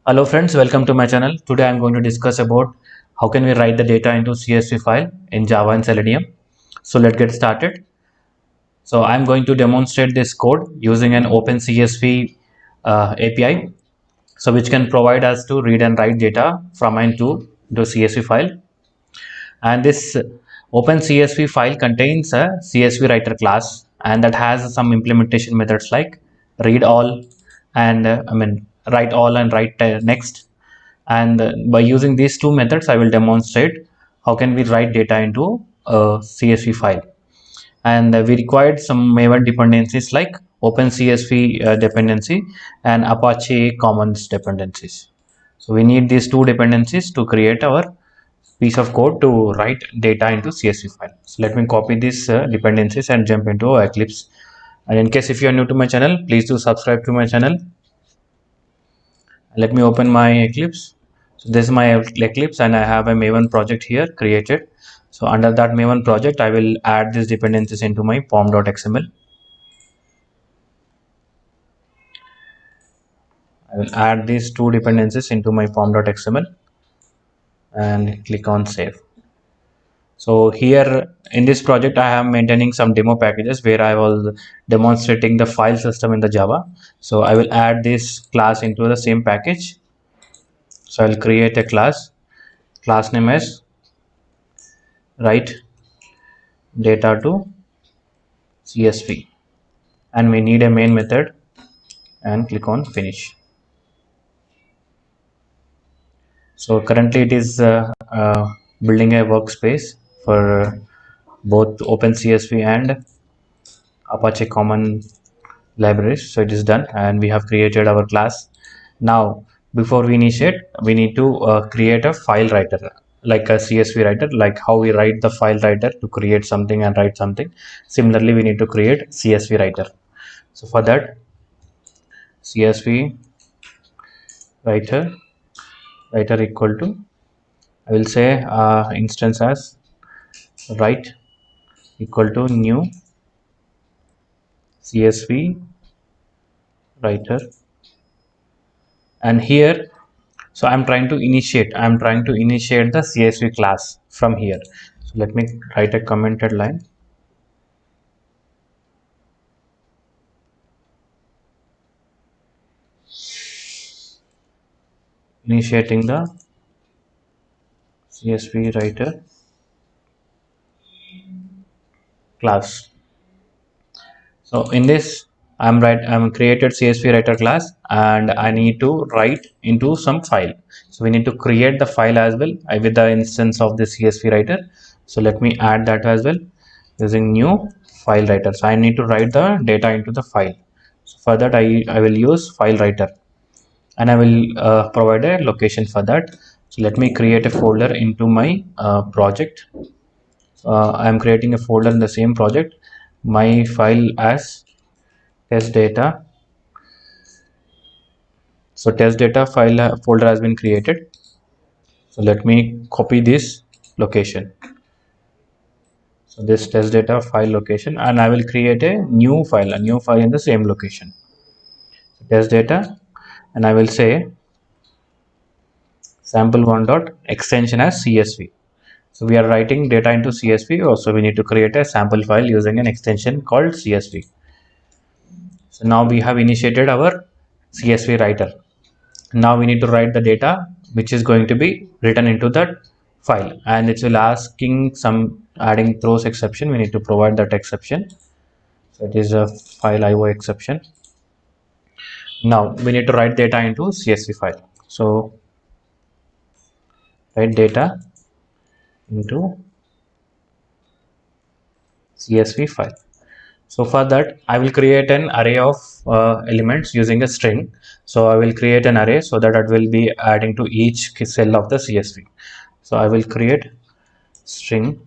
Hello friends, welcome to my channel. Today I'm going to discuss about how can we write the data into CSV file in Java and Selenium. So let's get started. So I'm going to demonstrate this code using an OpenCSV API, so which can provide us to read and write data from and to the CSV file. And this OpenCSV file contains a CSV writer class, and that has some implementation methods like read all and write all and write next. And by using these two methods I will demonstrate how can we write data into a CSV file. And we required some Maven dependencies like OpenCSV dependency and Apache Commons dependencies. So we need these two dependencies to create our piece of code to write data into CSV file. So let me copy these dependencies and jump into Eclipse. And in case if you are new to my channel, please do subscribe to my channel. Let me open my Eclipse. So this is my Eclipse and I have a Maven project here created. So under that Maven project, I will add these dependencies into my pom.xml. I will add these two dependencies into my pom.xml and click on save. So here in this project, I am maintaining some demo packages where I was demonstrating the file system in the Java. So I will add this class into the same package. So I'll create a class name as write data to CSV, and we need a main method and click on finish. So currently it is building a workspace for both OpenCSV and Apache Common libraries. So it is done and we have created our class. Now before we initiate, we need to create a file writer like a CSV writer, like how we write the file writer to create something and write something. Similarly, we need to create CSV writer. So for that, CSV writer equal to, I will say instance as write equal to new CSV writer. And here, so I'm trying to initiate the CSV class from here. So let me write a commented line. Initiating the CSV writer class. So in this, I'm created CSV writer class and I need to write into some file. So we need to create the file as well with the instance of the CSV writer. So let me add that as well using new file writer. So I need to write the data into the file. So for that I will use file writer and I will provide a location for that. So let me create a folder into my project. I am creating a folder in the same project, my file as test data. So test data file folder has been created. So let me copy this location. So this test data file location, and I will create a new file in the same location. So test data, and I will say sample1 dot extension as CSV. So we are writing data into CSV. Also, we need to create a sample file using an extension called CSV. So now we have initiated our CSV writer. Now we need to write the data which is going to be written into that file, and it will asking some adding throws exception. We need to provide that exception. So it is a file IO exception. Now we need to write data into CSV file. So write data into CSV file. So for that, I will create an array of elements using a string. So I will create an array so that it will be adding to each cell of the CSV. So I will create string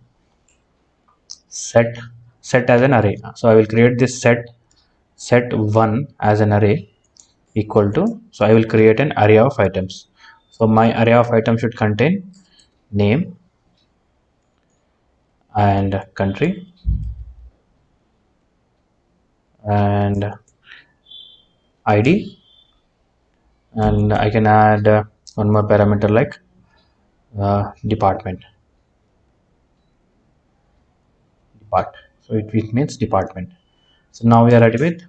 set as an array. So I will create this set1 as an array equal to, so I will create an array of items. So my array of items should contain name and country and ID and I can add one more parameter like department. So it means department. So now we are ready with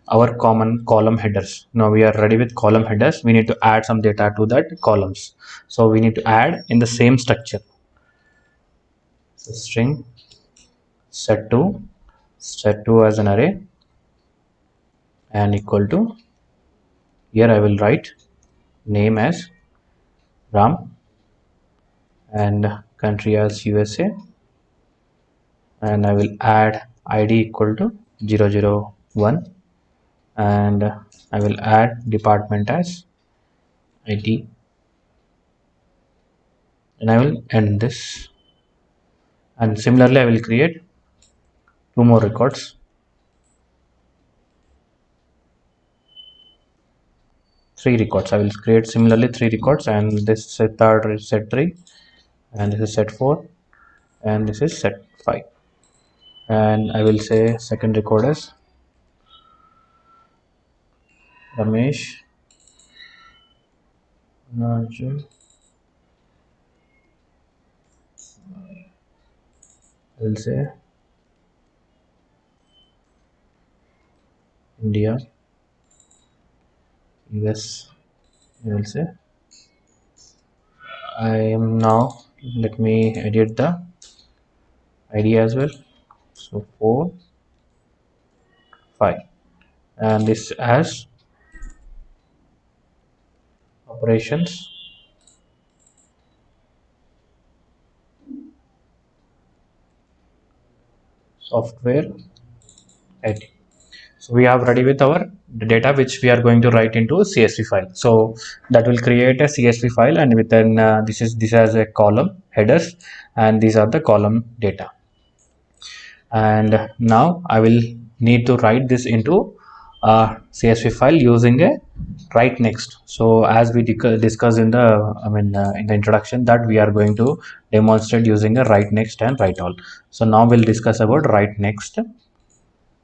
our common column headers. Now we are ready with column headers. We need to add some data to that columns. So we need to add in the same structure. So string set2 as an array and equal to, here I will write name as Ram and country as USA, and I will add ID equal to 001, and I will add department as IT, and I will end this. And similarly I will create two more records, three records. I will create similarly three records, and this set third is set 3, and this is set 4, and this is set 5, and I will say second record as Ramesh Raju. I will say India, US. I will say I am now, let me edit the ID as well. So 4, 5, and this as operations software ID. So we have ready with our data which we are going to write into a CSV file. So that will create a CSV file, and within this has a column headers, and these are the column data. And now I will need to write this into a CSV file using a write next. So as we discussed in the in the introduction, that we are going to demonstrate using a write next and write all. So now we'll discuss about write next.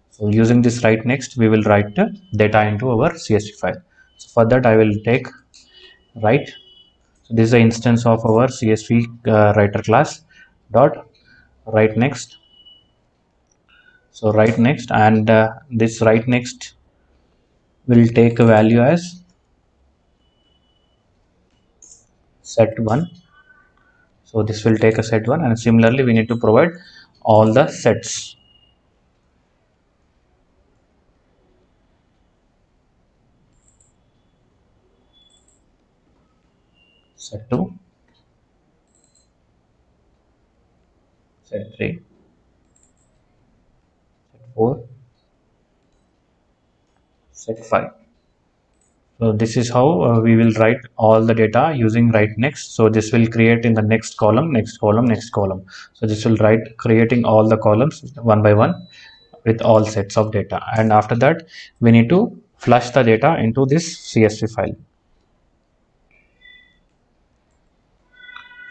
So using this write next, we will write the data into our CSV file. So for that I will take write. So this is the instance of our CSV writer class dot write next. So write next, and this write next will take a value as set1. So this will take a set1, and similarly we need to provide all the sets. Set2, set3, set4, set5. So this is how we will write all the data using write next. So this will create in the next column, next column, next column. So this will write creating all the columns one by one with all sets of data. And after that we need to flush the data into this CSV file.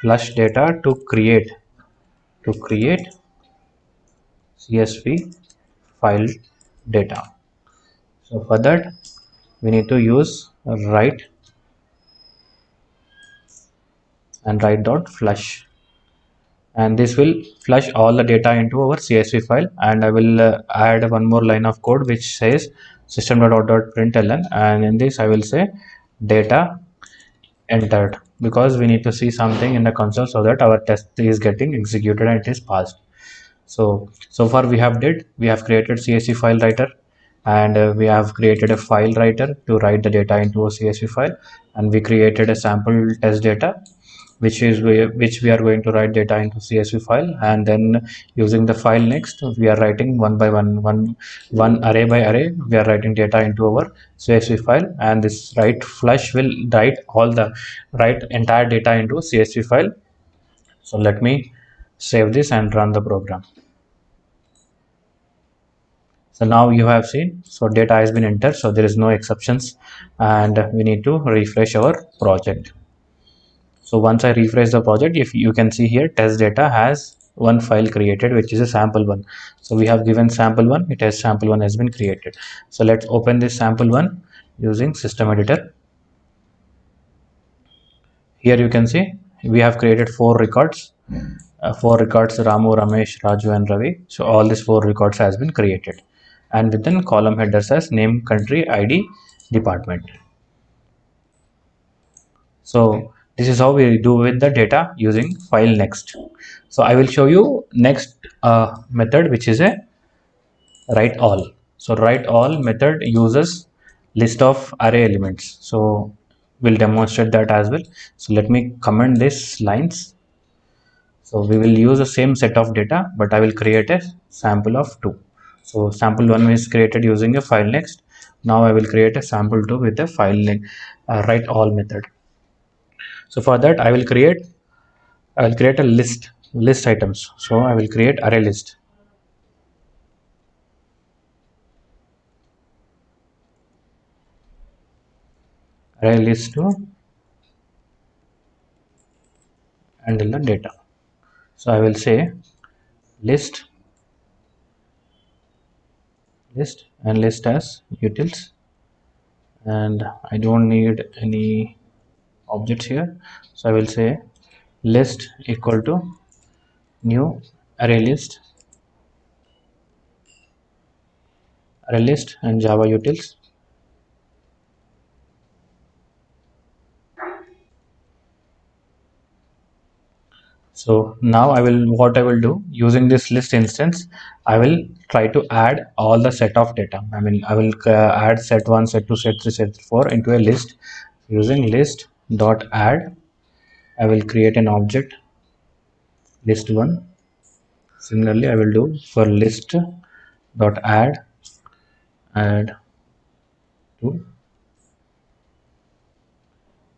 Flush data to create CSV file data. So for that we need to use write and write dot flush, and this will flush all the data into our CSV file. And I will add one more line of code which says system.out.println, and in this I will say data entered, because we need to see something in the console so that our test is getting executed and it is passed. So far we have created CSV file writer, and we have created a file writer to write the data into a CSV file, and we created a sample test data which we are going to write data into CSV file. And then using the file next, we are writing one by one array by array, we are writing data into our CSV file, and this write flush will write entire data into CSV file. So let me save this and run the program. So now you have seen, so data has been entered, so there is no exceptions, and we need to refresh our project. So once I refresh the project, if you can see here, test data has one file created, which is a sample1. So we have given sample1, it has sample1 has been created. So let's open this sample1 using system editor. Here you can see we have created four records. Four records: Ramu, Ramesh, Raju, and Ravi. So all these four records has been created, and within column header says name, country, ID, department. So this is how we do with the data using file next. So I will show you next method, which is a write all. So write all method uses list of array elements. So we'll demonstrate that as well. So let me comment these lines. So we will use the same set of data, but I will create a sample of 2. So sample 1 is created using a file next. Now I will create a sample 2 with a file write all method. So for that I will create a list items. So I will create array list. Array list to handle the data. So I will say list and list as utils, and I don't need any objects here. So I will say list equal to new array list and Java utils. So now what I will do using this list instance, I will try to add all the set of data. I mean, I will add set 1, set 2, set 3, set 4 into a list using list dot add. I will create an object list 1. Similarly, I will do for list dot add to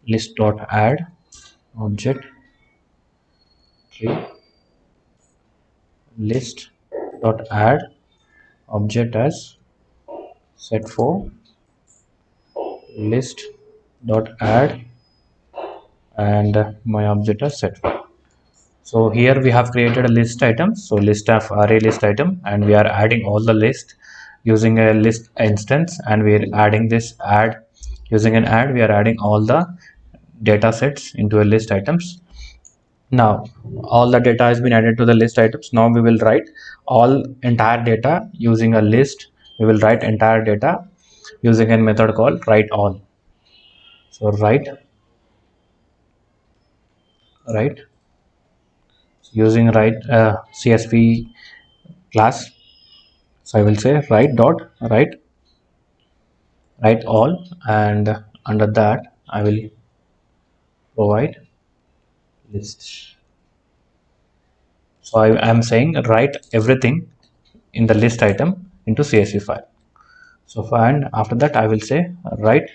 list dot add object 3 list dot add object as set 4 list dot add and my object as set 4. So here we have created a list item, so list of array list item, and we are adding all the list using a list instance, and we are adding this add using an add. We are adding all the data sets into a list items. Now all the data has been added to the list items. Now we will write all entire data using a list. We will write entire data using a method called write all. So write using write CSV class. So I will say write all, and under that I will provide list. So I am saying write everything in the list item into CSV file. So and after that I will say write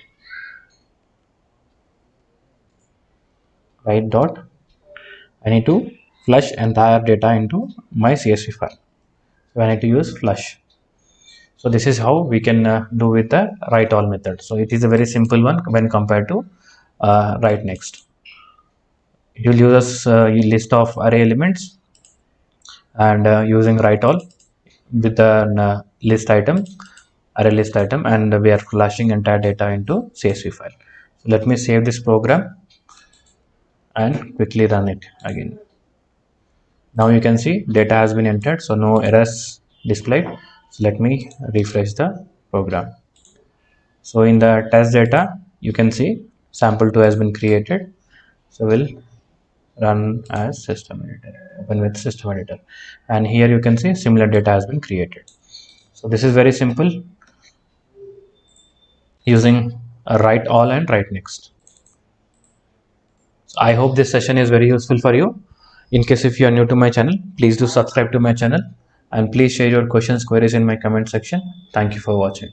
dot, I need to flush entire data into my CSV file. So I need to use flush. So this is how we can do with the write all method. So it is a very simple one when compared to write next. It will use a list of array elements and using write all with the array list item, and we are flashing entire data into CSV file. So let me save this program and quickly run it again. Now you can see data has been entered, so no errors displayed. So let me refresh the program. So in the test data you can see sample 2 has been created. So we'll run as system editor, open with system editor, and here you can see similar data has been created. So this is very simple using write all and write next. So I hope this session is very useful for you. In case if you are new to my channel, please do subscribe to my channel, and please share your questions, queries in my comment section. Thank you for watching.